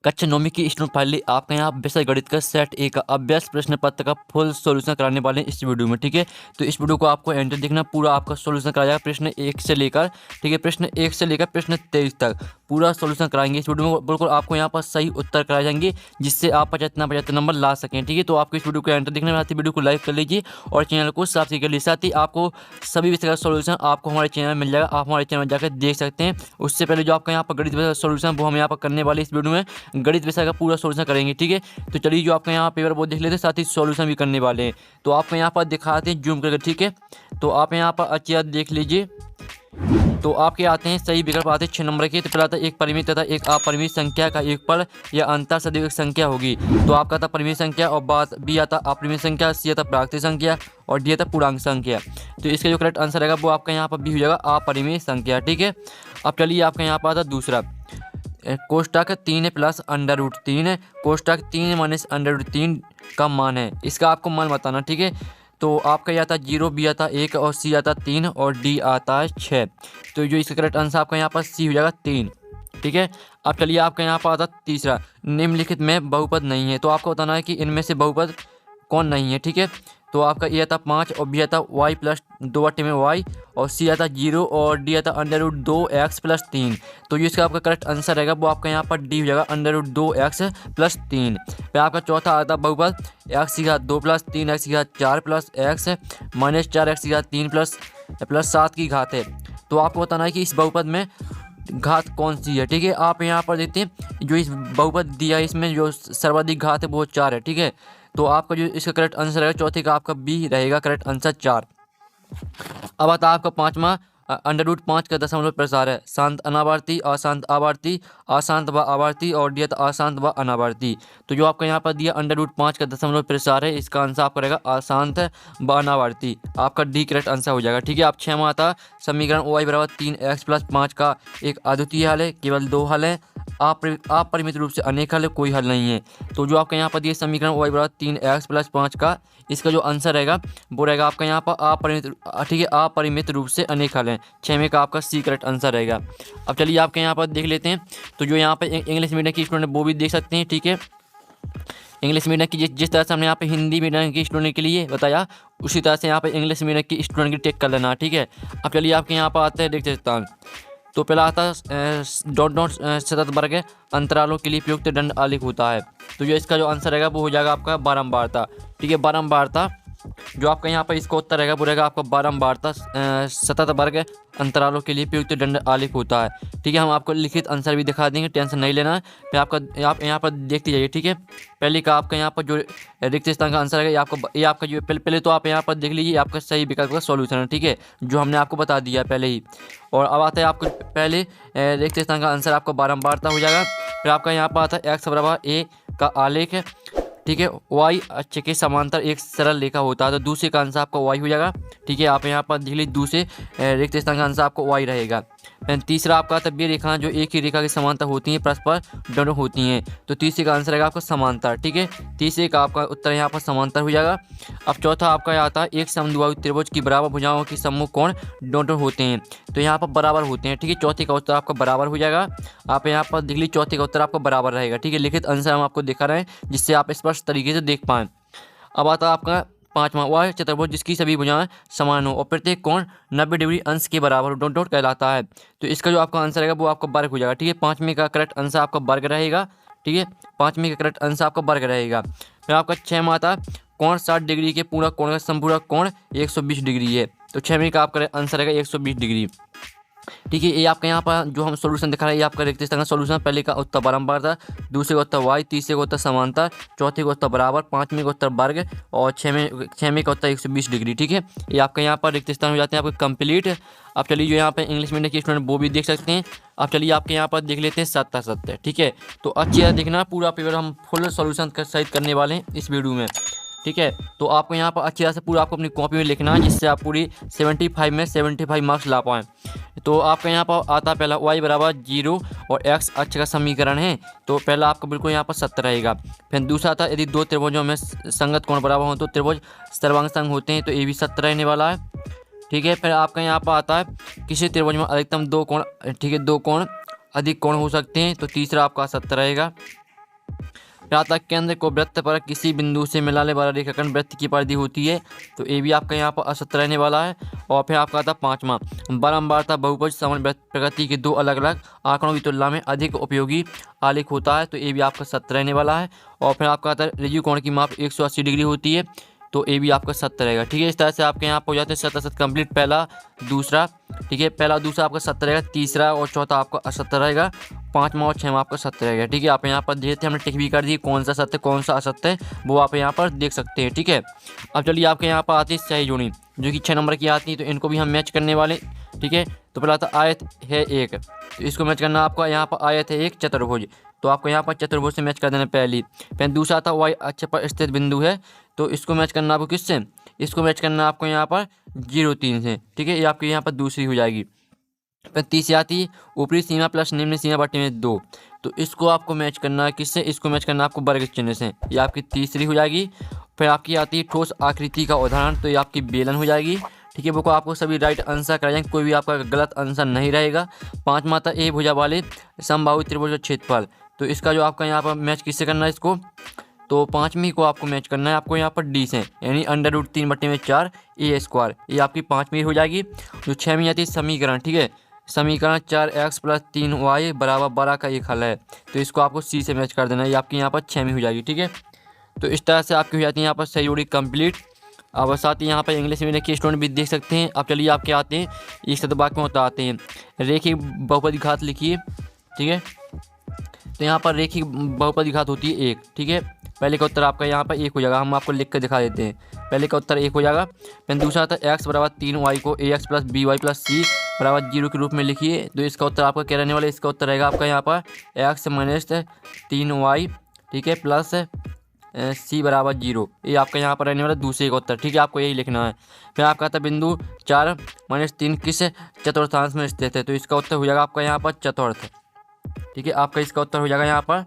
कक्षा 9वीं की student finally आपका यहाँ विषय गणित का सेट ए का अभ्यास प्रश्न पत्र का फुल सॉल्यूशन कराने वाले हैं इस वीडियो में। ठीक है, तो इस वीडियो को आपको एंड तक देखना, पूरा आपका सॉल्यूशन कराया जाएगा प्रश्न 1 से लेकर, ठीक है, प्रश्न 1 से लेकर प्रश्न 23 तक पूरा सॉल्यूशन कराएंगे इस वीडियो में। बिल्कुल आपको यहाँ पर सही उत्तर कराए जाएंगे जिससे आप 75 नंबर ला सकें। ठीक है, तो आपको इस वीडियो को एंड तक देखने में आती वीडियो को लाइक कर लीजिए और चैनल को सब्सक्राइब कर लीजिए। साथ ही आपको सभी विषय का सॉल्यूशन आपको हमारे चैनल में मिल जाएगा, आप हमारे चैनल में जाकर देख सकते हैं। उससे पहले जो आपका यहाँ पर गणित विषय सॉल्यूशन वो हम यहाँ पर करने वाले इस वीडियो में गणित विषय का पूरा सॉल्यूशन करेंगे। ठीक है, तो चलिए जो आपका यहाँ पेपर वो देख लेते हैं, साथ ही सॉल्यूशन भी करने वाले हैं। तो आपको यहाँ पर दिखाते हैं जूम करके। ठीक है, तो आप यहाँ पर अच्छी बात देख लीजिए। तो आपके आते हैं सही विकल्प आते हैं 6 नंबर के। तो पहला आता है एक परिमित तथा एक अपरिमित संख्या का योगफल या अंतर सदैव एक संख्या होगी। तो आपका था परिमित संख्या, और बात बी आता अपरिमित संख्या, सी आता प्राकृतिक संख्या और डी आता पूर्णांक संख्या। तो इसका जो करेक्ट आंसर रहेगा वो आपका यहाँ पर बी हो जाएगा अपरिमित संख्या। ठीक है, अब चलिए आपका यहाँ पर आता दूसरा कोष्टक 3 प्लस अंडर रूट 3 कोष्टक 3 माइनस अंडर रूट 3 का मान है। इसका आपको मान बताना। ठीक है, तो आपका ये आता है 0, बी आता है 1 और सी आता है 3 और डी आता है 6। तो जो इसका करेक्ट आंसर आपका यहाँ पर सी हो जाएगा 3। ठीक है, अब चलिए आपका यहाँ पर आता है तीसरा निम्नलिखित में बहुपद नहीं है। तो आपको बताना है कि इनमें से बहुपद कौन नहीं है। ठीक है, तो आपका ए आता 5 और बी आता y प्लस 2 बटे में y और सी आता 0 और डी आता अंडर रूट 2x प्लस 3। तो ये इसका आपका करेक्ट आंसर रहेगा वो आपका यहाँ पर डी हो जाएगा अंडर रूट 2x प्लस 3। फिर आपका चौथा आता बहुपद x की घात 2 प्लस 3x की घात 4 प्लस x माइनस 4x की घात 3 प्लस 7 की घात है। तो आपको बताना है कि इस बहुपद में घात कौन सी है। ठीक है, आप यहाँ पर देखते हैं जो इस बहुपद दिया है इसमें जो सर्वाधिक घात है वो 4 है। ठीक है, तो आपका जो इसका करेक्ट आंसर रहेगा चौथे का आपका बी रहेगा करेक्ट आंसर 4। अब आता है आपका पांचवा अंडर रूट 5 का दशमलव प्रसार है। शांत अनावर्ती, अशांत आवर्ती, अशांत व आवर्ती और डी अशांत व अनावर्ती। तो जो आपका यहाँ पर दिया अंडर रूट 5 का दशमलव प्रसार है, इसका आंसर आपका रहेगा अशांत व अनावर्ती। आपका डी करेक्ट आंसर हो जाएगा। ठीक है, आप 6वां आता समीकरण y बराबर 3x प्लस 5 का एक अद्वितीय हल है, केवल 2 हल है, अपरिमित रूप से अनेक हल है, कोई हल नहीं है। तो जो आपका यहाँ पर दिया समीकरण y बराबर 3x प्लस 5 का इसका जो आंसर रहेगा वो रहेगा आपका यहाँ पर अपरिमित। ठीक है, अपरिमित रूप से अनेक हल हैं। 6वें का आपका सी करेक्ट आंसर रहेगा। अब चलिए आपके यहाँ पर देख लेते हैं। तो जो यहाँ पर इंग्लिश मीडियम की स्टूडेंट वो भी देख सकते हैं। ठीक है, इंग्लिश मीडियम की जिस तरह से हमने यहाँ पे हिंदी मीडियम की स्टूडेंट के लिए बताया उसी तरह से यहाँ पे इंग्लिश मीडियम की स्टूडेंट की टेक कर लेना। ठीक है, अब चलिए आपके यहाँ पर आते हैं देखते हैं। तो पहला आता है डॉट डॉट सतत वर्ग अंतरालों के लिए उपयुक्त दंड आलेख होता है। तो जो इसका जो आंसर रहेगा वो हो जाएगा आपका बारंबारता। ठीक है, बारंबारता जो आपका यहाँ पर इसका उत्तर रहेगा वो रहेगा आपका बारंबारता सतत वर्ग अंतरालों के लिए उपयुक्त दंड आलेख होता है। ठीक है, हम आपको लिखित आंसर भी दिखा देंगे, टेंशन नहीं लेना है। फिर आपका आप यहाँ पर देखते जाइए। ठीक है, पहले का आपका यहाँ पर जो रिक्त स्थान का आंसर है ये आपका जो पहले तो आप यहाँ पर देख लीजिए आपका सही विकल्प का सॉल्यूशन है। ठीक है, जो हमने आपको बता दिया पहले ही। और अब आता है आपको पहले रिक्त स्थान का आंसर आपका बारंबारता हो जाएगा। फिर आपका यहाँ पर आता है x बराबर a का आलेख है। ठीक है, y अक्ष के समांतर एक सरल रेखा होता है। तो दूसरे का आंसर आपका y हो जाएगा। ठीक है, आप यहाँ पर देख लीजिए दूसरे रिक्त स्थान का आंसर आपको y रहेगा। फिर तीसरा आपका आता है वे रेखाएं जो एक ही रेखा के समांतर होती हैं परस्पर दोनों होती हैं। तो तीसरे का आंसर रहेगा आपका समांतर। ठीक है, तीसरे का आपका उत्तर यहाँ पर समांतर हो जाएगा। अब चौथा आपका आता है एक समद्विबाहु त्रिभुज की बराबर भुजाओं के सम्मुख कोण दोनों होते हैं। तो यहाँ पर बराबर होते हैं। ठीक है, चौथे का उत्तर आपका बराबर हो जाएगा। आप यहाँ पर देख लीजिए चौथे का उत्तर आपका बराबर रहेगा। ठीक है, लिखित आंसर हम आपको दिखा रहे हैं जिससे आप स्पष्ट तरीके से देख पाएँ। अब आता है आपका पांचवा वह चतुर्भुज जिसकी सभी भुजाएं समान हो और प्रत्येक कोण 90 डिग्री अंश के बराबर डॉट डॉट कहलाता है। तो इसका जो आपका आंसर रहेगा वो आपका वर्ग हो जाएगा। ठीक है, 5वें का करेक्ट आंसर आपका वर्ग रहेगा। ठीक है, 5वें का करेक्ट आंसर आपका वर्ग रहेगा। फिर आपका 6वां आता कोण 60 डिग्री के पूरा कोण का संपूरक कोण 120 डिग्री है। तो 6वें का आपका आंसर रहेगा 120 डिग्री। ठीक है, ये आपका यहाँ पर जो हम सॉल्यूशन दिखा रहे हैं ये आपका रिक्त स्थान का सॉल्यूशन। पहले का उत्तर बारंबारता, दूसरे का उत्तर y, तीसरे का उत्तर समांतर, चौथे का उत्तर बराबर, 5वें का उत्तर वर्ग और 6वें का उत्तर 120 डिग्री। ठीक है, ये आपका यहाँ पर रिक्त स्थान हो जाते हैं आपके कंप्लीट। अब चलिए जो यहाँ पे इंग्लिश मीडियम के स्टूडेंट वो भी देख सकते हैं। अब चलिए आपके यहाँ पर देख लेते हैं सत्तर सत्तर। ठीक है, तो अच्छी तरह देखना, पूरा पेपर हम फुल सॉल्यूशन सहित करने वाले हैं इस वीडियो में। ठीक है, तो आपको यहाँ पर अच्छी तरह से पूरा आपको अपनी कॉपी में लिखना है जिससे आप पूरी 75 में 75 मार्क्स ला पाएँ। तो आपका यहाँ पर आता पहला y बराबर 0 और x अक्ष का समीकरण है। तो पहला आपका बिल्कुल यहाँ पर 70 रहेगा। फिर दूसरा था यदि दो त्रिभुजों में संगत कोण बराबर हो तो त्रिभुज सर्वांग संग होते हैं। तो ये भी 70 रहने वाला है। ठीक है, फिर आपका यहाँ पर आता है किसी त्रिभुज में अधिकतम 2 कोण, ठीक है, 2 कोण अधिक कोण हो सकते हैं। तो तीसरा आपका 70 रहेगा। फिर आता है केंद्र को वृत्त पर किसी बिंदु से मिलाने वाला रेखाखंड वृत्त की परिधि होती है, तो ये भी आपका यहाँ पर असत्य रहने वाला है। और फिर आपका आता है 5वां, बारंबारता बहुपद समान प्रकृति के दो अलग अलग आंकड़ों की तुलना में अधिक उपयोगी आलेख होता है, तो ये भी आपका सत्य रहने वाला है। और फिर आपका आता है ऋजु कोण की माप 180 डिग्री होती है, तो ये भी आपका सत्य रहेगा। ठीक है, इस तरह से आपके यहाँ पर हो जाते हैं सत्य असत्य कंप्लीट, पहला दूसरा। ठीक है, पहला दूसरा आपका सत्य रहेगा, तीसरा और चौथा आपका असत्य रहेगा, 5वां और 6वां आपका सत्य रहेगा। ठीक है, आप यहाँ पर देखते हैं हमने टिक भी कर दी कौन सा सत्य कौन सा असत्य है, वो आप यहाँ पर देख सकते हैं। ठीक है, अब चलिए आपके यहाँ पर आती है सही जोड़ी जो कि 6 नंबर की आती है, तो इनको भी हम मैच करने वाले। ठीक है, तो पहला आता आयत है एक, तो इसको मैच करना आपका यहाँ पर आयत है एक चतुर्भुज, तो आपको यहाँ पर चतुर्भुज से मैच कर देना पहली। फिर दूसरा आता वाई अक्ष पर स्थित बिंदु है, तो इसको मैच करना आपको किससे, इसको मैच करना आपको यहाँ पर 0,3 से। ठीक है, ये आपकी यहाँ पर दूसरी हो जाएगी। फिर तीसरी आती है ऊपरी सीमा प्लस निम्न सीमा बटे में 2, तो इसको आपको मैच करना है किससे, इसको मैच करना आपको वर्ग चिन्ह से, ये आपकी तीसरी हो जाएगी। फिर आपकी आती है ठोस आकृति का उदाहरण, तो ये आपकी बेलन हो जाएगी। ठीक है, वो आपको सभी राइट आंसर कराएंगे, कोई भी आपका गलत आंसर नहीं रहेगा। 5वां आता ए भुजा वाले समबाहु त्रिभुज क्षेत्रफल, तो इसका जो आपका यहाँ पर मैच किससे करना है इसको, तो 5वीं को आपको मैच करना है आपको यहाँ पर डी से, यानी √3/4 a², ये आपकी 5वीं हो जाएगी। जो 6वीं आती है समीकरण, ठीक है, समीकरण 4x + 3y = 12 का एक हल है, तो इसको आपको सी से मैच कर देना है, ये आपकी यहाँ पर 6वीं हो जाएगी। ठीक है, तो इस तरह से आपकी हो जाती है यहाँ पर सही जोड़ी कंप्लीट। अब साथ ही यहाँ पर इंग्लिश में लिखिए स्टूडेंट भी देख सकते हैं। अब चलिए आपके आते हैं एक शतभाग में होता आते हैं रेखिक बहुपदी घात लिखिए। ठीक है, तो यहाँ पर रेखिक बहुपदी घात होती है 1। ठीक है, पहले का उत्तर आपका यहाँ पर 1 हो जाएगा, हम आपको लिख कर दिखा देते हैं। पहले का उत्तर 1 हो जाएगा। फिर दूसरा था x = 3y को ax + by + c = 0 के रूप में लिखिए, तो इसका उत्तर आपका क्या रहने वाला है, इसका उत्तर रहेगा आपका यहाँ पर x - 3y, ठीक है, प्लस c = 0, ये आपका यहाँ पर रहने वाला दूसरे का उत्तर। ठीक है, आपको यही लिखना है। फिर आपका था बिंदु 4 - 3 किस चतुर्थांश में स्थित है, तो इसका उत्तर हो जाएगा आपका यहाँ पर चतुर्थ। ठीक है, आपका इसका उत्तर हो जाएगा यहाँ पर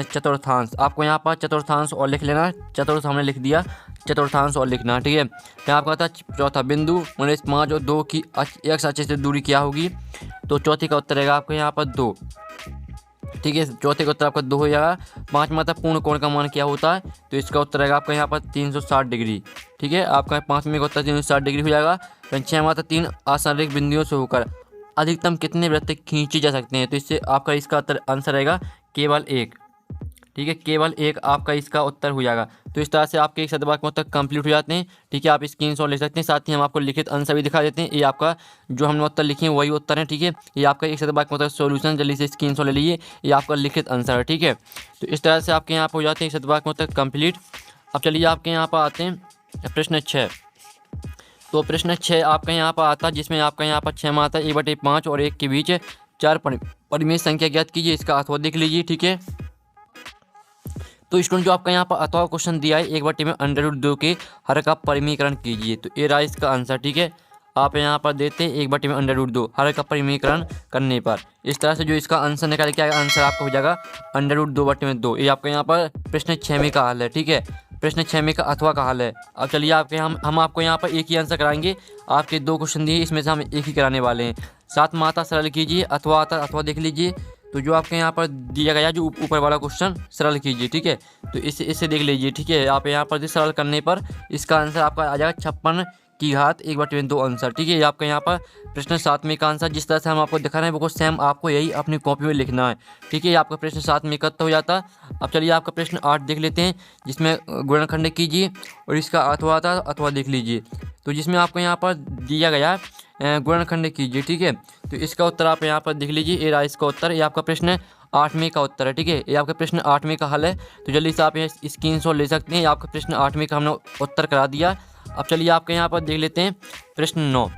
चतुर्थांश। आपको यहाँ पर चतुर्थांश और लिख लेना है, चतुर्थ हमने लिख दिया, चतुर्थांश और लिखना है। ठीक है, फिर आपका था चौथा बिंदु -5 और 2 की x अक्ष से दूरी क्या होगी, तो चौथे का उत्तर रहेगा आपका यहाँ पर 2। ठीक है, चौथे का उत्तर आपका 2 हो जाएगा। 5वां था पूर्ण कोण का मान क्या होता है, तो इसका उत्तर रहेगा आपका यहाँ पर 360 डिग्री। ठीक है, आपका 5वें का उत्तर 360 डिग्री हो जाएगा। फिर 6वां था 3 आसंरेख बिंदुओं से होकर अधिकतम कितने वृत्त खींचे जा सकते हैं, तो इससे आपका इसका आंसर रहेगा केवल 1। ठीक है, केवल 1 आपका इसका उत्तर हो जाएगा। तो इस तरह से आपके एक शतभाग में उत्तर कंप्लीट हो जाते हैं। ठीक है, आप स्क्रीनशॉट ले सकते हैं, साथ ही हम आपको लिखित आंसर भी दिखा देते हैं। ये आपका जो हमने उत्तर लिखे हैं वही उत्तर है। ठीक है, ये आपका एक शतभाग में उत्तर सॉल्यूशन, जल्दी से स्क्रीनशॉट ले लीजिए, ये आपका लिखित आंसर है। ठीक है, तो इस तरह से आपके यहाँ पर हो जाते हैं एक शतभाग में उत्तर कंप्लीट। अब चलिए आपके यहाँ पर आते हैं प्रश्न 6। तो प्रश्न 6 आपका यहाँ पर आता है, जिसमें आपका यहाँ पर 6 में आता है 1/5 और 1 के बीच 4 परिमेय संख्या ज्ञात कीजिए, इसका अथवा देख लीजिए। ठीक है, तो स्टूडेंट जो आपका यहाँ पर अथवा क्वेश्चन दिया है 1/2 के हर का परिमीकरण कीजिए, तो ये रहा इसका आंसर। ठीक है, आप यहाँ पर देते हैं 1/2 हर का परिमीकरण करने पर, इस तरह से जो इसका आंसर निकाल के आएगा, आंसर आपका हो जाएगा √2/2। ये आपका यहाँ पर प्रश्न 6 में का हल है। ठीक है, प्रश्न 6 में का अथवा का हल है। अब चलिए आपके हम आपको यहाँ पर एक ही आंसर कराएंगे, आपके 2 क्वेश्चन दिए, इसमें से हम एक ही कराने वाले हैं। 7 माता सरल कीजिए, अथवा आता अथवा देख लीजिए, तो जो आपके यहाँ पर दिया गया जो ऊपर वाला क्वेश्चन सरल कीजिए। ठीक है, तो इससे देख लीजिए। ठीक है, आप यहाँ पर सरल करने पर इसका आंसर आपका आ जाएगा 56 की घात 1/2 आंसर। ठीक है, ये आपका यहाँ पर प्रश्न 7 में का आंसर, जिस तरह से हम आपको दिखा रहे हैं वो सेम आपको यही अपनी कॉपी में लिखना है। ठीक है, ये आपका प्रश्न 7 में इकट्ठा हो जाता है। अब चलिए आपका प्रश्न 8 देख लेते हैं, जिसमें गुणनखंड कीजिए और इसका अथवा आता अथवा देख लीजिए, तो जिसमें आपको यहाँ पर दिया गया गुणनखंड कीजिए। ठीक है, तो इसका उत्तर आप यहाँ पर देख लीजिए, ये रहा इसका उत्तर, ये आपका प्रश्न 8वें का उत्तर है। ठीक है, ये आपका प्रश्न 8वें का हल है, तो जल्दी से आप यहाँ स्क्रीनशॉट ले सकते हैं। आपका प्रश्न 8वें का हमने उत्तर करा दिया। अब चलिए आपके यहाँ पर देख लेते हैं प्रश्न 9।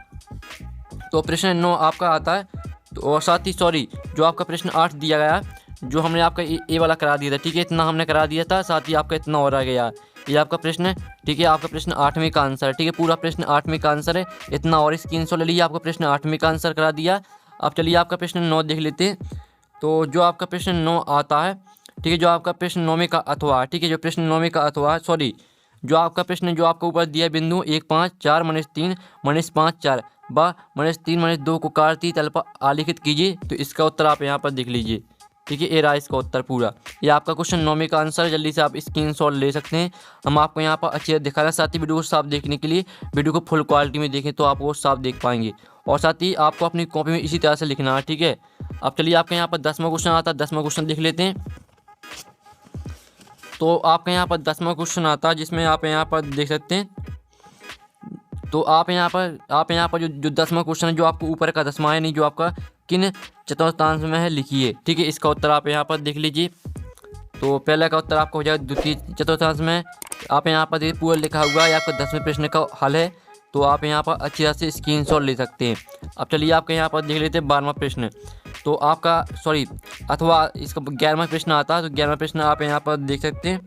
तो प्रश्न 9 आपका आता है, तो और साथ ही जो आपका प्रश्न 8 दिया गया, जो हमने आपका ए वाला करा दिया था। ठीक है, इतना हमने करा दिया था, साथ ही आपका इतना और रह गया, ये आपका प्रश्न। ठीक है, आपका प्रश्न 8वें का आंसर है। ठीक है, पूरा प्रश्न 8वें का आंसर है, इतना और स्क्रीनशॉट ले लीजिए, आपका प्रश्न 8वें का आंसर करा दिया। अब चलिए आपका प्रश्न 9 देख लेते हैं। तो जो आपका प्रश्न 9 आता है, ठीक है, जो आपका प्रश्न 9वें का अथवा है। ठीक है, जो प्रश्न 9वें का अथवा जो आपका प्रश्न जो आपको ऊपर दिया बिंदु 1, 5, 4, -3, -5, 4 व -3, -2 को काटती तल पर आलेखित कीजिए, तो इसका उत्तर आप यहाँ पर देख लीजिए। ठीक है, ये रहा इसका उत्तर पूरा। ये आपका क्वेश्चन 9वीं का आंसर है। जल्दी से आप स्क्रीनशॉट ले सकते हैं। हम आपको यहाँ पर अच्छी तरह दिखा रहे हैं। साथ ही वीडियो को साफ देखने के लिए वीडियो को फुल क्वालिटी में देखें तो आप वो साफ देख पाएंगे। और साथ ही आपको अपनी कॉपी में इसी तरह से लिखना है, ठीक है। अब चलिए आपके यहाँ पर 10वां क्वेश्चन आता है। 10वां क्वेश्चन देख लेते हैं। तो आपके यहाँ पर 10वां क्वेश्चन आता है, जिसमें आप यहाँ पर देख सकते हैं। तो आप यहाँ पर जो 10वां क्वेश्चन है, जो आपको ऊपर का 10वां है, नहीं जो आपका किन चतुर्थांश में है, लिखिए। ठीक है, इसका उत्तर आप यहाँ पर देख लीजिए। तो पहले का उत्तर आपका हो जाएगा द्वितीय चतुर्थांश में। आप यहाँ पर देखिए पूरा लिखा हुआ है, आपका 10वें प्रश्न का हल है। तो आप यहाँ पर अच्छी तरह से स्क्रीनशॉट ले सकते हैं। अब चलिए आपके यहाँ पर देख लेते हैं 12वां प्रश्न। तो आपका अथवा इसका 11वां प्रश्न आता है। तो 11वां प्रश्न आप यहाँ पर देख सकते हैं,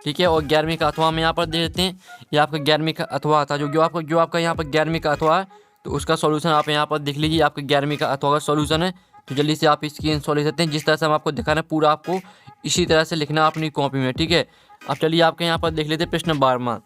ठीक है। और 11वीं का अथवा हम यहाँ पर देख लेते हैं। ये आपका 11वीं का अथवा आता है। जो आपका यहाँ पर 11वीं का अथवा है, तो उसका सॉल्यूशन आप यहाँ पर देख लीजिए। आपके 11वीं का अथवा का सॉल्यूशन है। तो जल्दी से आप स्क्रीनशॉट ले सकते हैं। जिस तरह से हम आपको दिखाना है, पूरा आपको इसी तरह से लिखना अपनी कॉपी में, ठीक है। अब चलिए आपके यहाँ पर देख लेते हैं प्रश्न 12वां।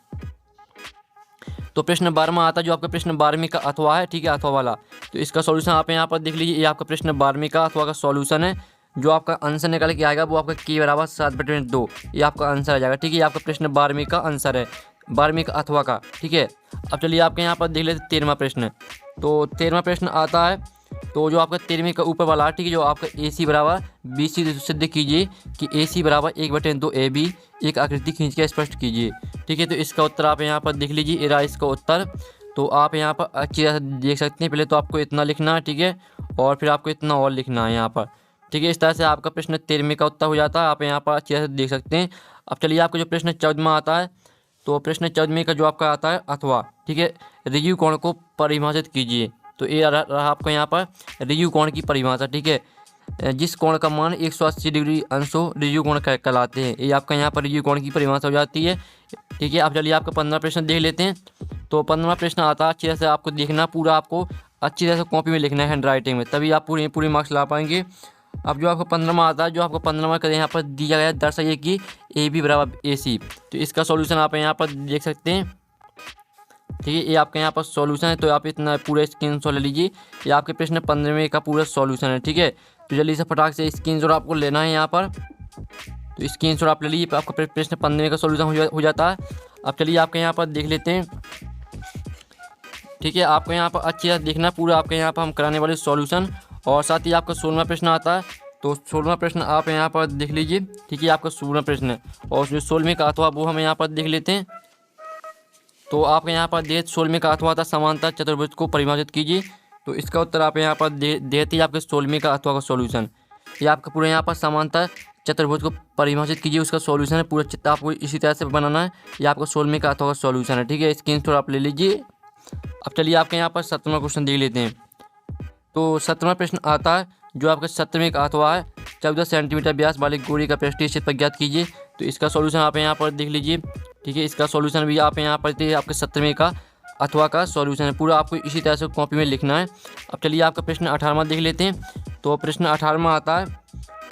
तो प्रश्न 12वां आता है, जो आपका प्रश्न 12वीं का अथवा है, ठीक है, अथवा वाला। तो इसका सॉल्यूशन आप यहाँ पर देख लीजिए। ये आपका प्रश्न 12वीं का अथवा का सॉल्यूशन है। जो आपका आंसर निकल के आएगा वो आपका k बराबर 7/2, ये आपका आंसर आ जाएगा। ठीक है, ये आपका प्रश्न 12वीं का आंसर है, 12वीं का अथवा का, ठीक है। अब चलिए आपके यहाँ पर देख लेते 13वां प्रश्न। तो 13वां प्रश्न आता है। तो जो आपका 13वीं का ऊपर वाला है, ठीक है, जो आपका AC बराबर BC सिद्ध कीजिए कि AC बराबर 1/2 AB, एक आकृति खींच के स्पष्ट कीजिए। ठीक है, तो इसका उत्तर आप यहाँ पर देख लीजिए। ये रहा इसका उत्तर। तो आप यहाँ पर अच्छी तरह से देख सकते हैं। पहले तो आपको इतना लिखना है, ठीक है, और फिर आपको इतना और लिखना है यहाँ पर, ठीक है। इस तरह से आपका प्रश्न 13वीं का उत्तर हो जाता है। आप यहाँ पर अच्छी तरह से देख सकते हैं। अब चलिए आपका जो प्रश्न 14वां आता है। तो प्रश्न 14वीं का जो आपका आता है अथवा, ठीक है, ऋजु कोण को परिभाषित कीजिए। तो ये रहा आपका यहाँ पर ऋजु कोण की परिभाषा, ठीक है। जिस कोण का मान 180 डिग्री अंश हो, ऋजु कोण कहलाते हैं। ये आपका यहाँ पर ऋजु कोण की परिभाषा हो जाती है, ठीक है। अब चलिए आपका 15वां प्रश्न देख लेते हैं। तो 15वां प्रश्न आता है। अच्छी तरह से आपको देखना, पूरा आपको अच्छी तरह से कॉपी में लिखना है, हैंड राइटिंग में, तभी आप पूरे मार्क्स ला पाएंगे। अब जो आपको 15वां आता है, जो आपको 15वां का यहाँ पर दिया गया, दर्शाइए कि AB बराबर AC। तो इसका सॉल्यूशन आप यहाँ पर देख सकते हैं, ठीक है। ये आपके यहाँ पर सॉल्यूशन है। तो आप इतना पूरा स्क्रीनशॉट ले लीजिए। ये आपके प्रश्न 15वें का पूरा सॉल्यूशन है, ठीक है। तो जल्दी से फटाक से स्क्रीनशॉट आपको लेना है यहाँ पर। तो स्क्रीनशॉट आप ले लीजिए। आपका प्रश्न 15वें का सॉल्यूशन हो जाता है। अब चलिए आपके यहाँ पर देख लेते हैं, ठीक है। आपको यहाँ पर अच्छी तरह देखना, पूरा आपके यहाँ पर हम कराने वाले सॉल्यूशन। और साथ ही आपका 16वां प्रश्न आता है। तो 16वां प्रश्न आप यहाँ पर देख लीजिए, ठीक है। आपका 16वां प्रश्न है। और जो 16वीं का अथवा वो हम यहाँ पर देख लेते हैं। तो आपके यहाँ पर 16वीं का अथवा था, समांतर चतुर्भुज को परिभाषित कीजिए। तो इसका उत्तर आप यहाँ पर देते ही आपके 16वीं का अथवा का सॉल्यूशन। ये आपका पूरा यहाँ पर समांतर चतुर्भुज को परिभाषित कीजिए, उसका सॉल्यूशन है। पूरा चित्र आपको इसी तरह से बनाना है। ये आपका 16वीं का अथवा का सॉल्यूशन है, ठीक है। स्क्रीनशॉट आप ले लीजिए। अब चलिए आपके यहाँ पर 17वां क्वेश्चन देख लेते हैं। तो 17वां प्रश्न आता है, जो आपका 17वीं का अथवा है, 14 सेंटीमीटर व्यास वाली गोली का पृष्ठीय क्षेत्र ज्ञात कीजिए। तो इसका सॉल्यूशन आप यहाँ पर देख लीजिए, ठीक है। इसका सॉल्यूशन भी आप यहाँ पर आपके 17वीं का अथवा का सॉल्यूशन है। पूरा आपको इसी तरह से कॉपी में लिखना है। अब चलिए आपका प्रश्न 18वां देख लेते हैं। तो प्रश्न 18वां आता है।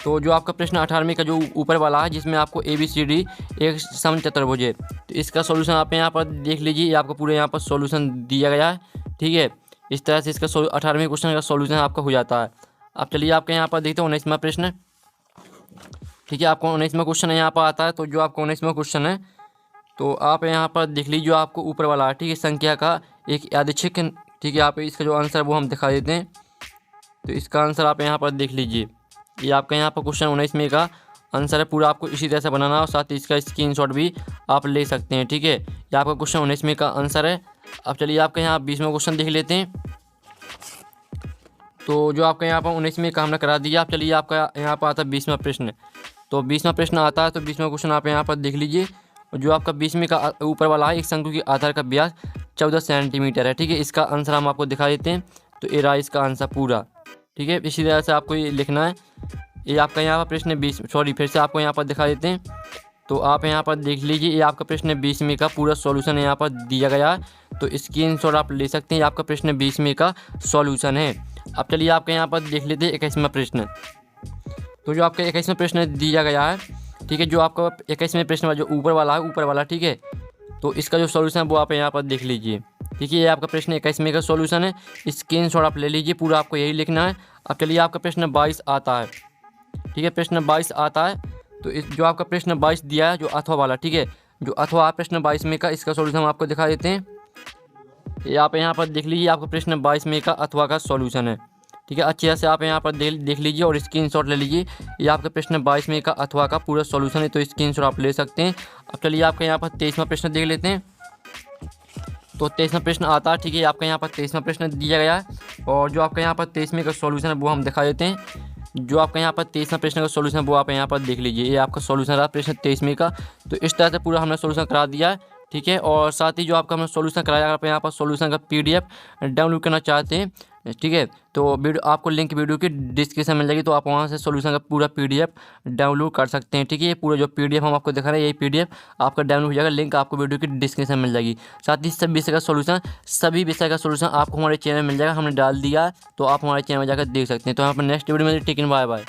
तो जो आपका प्रश्न 18वीं का जो ऊपर वाला है, जिसमें आपको ABCD एक समचतुर्भुज है, तो इसका सॉल्यूशन आप यहाँ पर देख लीजिए। ये आपको पूरे यहाँ पर सॉल्यूशन दिया गया है, ठीक है। इस तरह से इसका 18वें क्वेश्चन का सॉल्यूशन आपका हो जाता है। अब चलिए आपके यहाँ पर देखते हैं 19वां प्रश्न, ठीक है। आपको 19वां क्वेश्चन यहाँ पर आता है। तो जो आपका 19वां क्वेश्चन है, तो आप यहाँ पर देख लीजिए, जो आपको ऊपर वाला है, ठीक है, संख्या का एक यादृच्छिक, ठीक है। आप इसका जो आंसर वो हम दिखा देते हैं। तो इसका आंसर आप यहाँ पर देख लीजिए। ये आपका यहाँ पर क्वेश्चन 19वें का आंसर है। पूरा आपको इसी तरह से बनाना है, और साथ ही इसका स्क्रीनशॉट भी आप ले सकते हैं, ठीक है। ये आपका क्वेश्चन 19वें का आंसर है। अब चलिए आपके यहाँ 20वां क्वेश्चन देख लेते हैं। तो जो आपका यहाँ पर 19वें का हमने करा दिया। अब चलिए आपका यहाँ पर आता है 20वां प्रश्न। तो 20वां प्रश्न आता है। तो 20वां क्वेश्चन आप यहाँ पर देख लीजिए। जो आपका 20वें का ऊपर वाला है, एक शंकु की आधार का व्यास 14 सेंटीमीटर है, ठीक है। इसका आंसर हम आपको दिखा देते हैं। तो ये रहा इसका आंसर पूरा, ठीक है। इसी तरह से आपको ये लिखना है। ये आपका यहाँ पर प्रश्न 20, फिर से आपको यहाँ पर दिखा देते हैं। तो आप यहाँ पर देख लीजिए, ये आपका प्रश्न 20वें का पूरा सॉल्यूशन यहाँ पर दिया गया है। तो स्क्रीनशॉट आप ले सकते हैं। ये आपका प्रश्न 20वें का सॉल्यूशन है। अब चलिए आपके यहाँ पर देख लेते हैं 21वां प्रश्न। तो जो आपका 21वां प्रश्न दिया गया है, ठीक है। जो आपका 21वें प्रश्न जो ऊपर वाला है, ऊपर वाला, ठीक है। तो इसका जो सॉल्यूशन है वो आप यहाँ पर देख लीजिए, ठीक है। ये आपका प्रश्न 21वें का सॉल्यूशन है। स्क्रीनशॉट आप ले लीजिए, पूरा आपको यही लिखना है। अब चलिए आपका प्रश्न 22 आता है। ठीक है। प्रश्न 22 आता है, तो इस जो आपका प्रश्न 22 दिया है जो अथवा वाला, ठीक है, जो अथवा प्रश्न 22 में का इसका सॉल्यूशन हम आपको दिखा देते हैं। ये आप यहाँ पर देख लीजिए, आपका प्रश्न 22 में का अथवा का सॉल्यूशन है, ठीक है। अच्छे से आप यहाँ पर देख लीजिए और स्क्रीनशॉट ले लीजिए। ये आपका प्रश्न 22 में का अथवा का पूरा सॉल्यूशन है, तो स्क्रीनशॉट आप ले सकते हैं। अब चलिए आपका यहाँ पर 23वां प्रश्न देख लेते हैं। तो 23वां प्रश्न आता है, ठीक है। आपका यहाँ पर 23वां प्रश्न दिया गया है और जो आपका यहाँ पर 23वें का सॉल्यूशन है वो हम दिखा देते हैं। जो आपका यहाँ पर 23वां प्रश्न का सॉल्यूशन है वो आप यहाँ पर देख लीजिए। ये आपका सॉल्यूशन रहा प्रश्न 23वें का। तो इस तरह से पूरा हमने सॉल्यूशन करा दिया है, ठीक है। और साथ ही जो आपका हमने सॉल्यूशन कराया, अगर आप यहाँ पर सॉल्यूशन का PDF डाउनलोड करना चाहते हैं, ठीक है, तो वीडियो आपको लिंक वीडियो की डिस्क्रिप्शन मिल जाएगी, तो आप वहाँ से सॉल्यूशन का पूरा PDF डाउनलोड कर सकते हैं, ठीक है। ये पूरा जो PDF हम आपको दिखा रहे हैं, यही PDF आपका डाउनलोड हो जाएगा, लिंक आपको वीडियो की डिस्क्रिप्शन मिल जाएगी। साथ ही सभी विषय का सॉल्यूशन आपको हमारे चैनल में मिल जाएगा, हमने डाल दिया है, तो आप हमारे चैनल में जाकर देख सकते हैं। तो यहाँ पर नेक्स्ट वीडियो में टेकिन बाय बाय।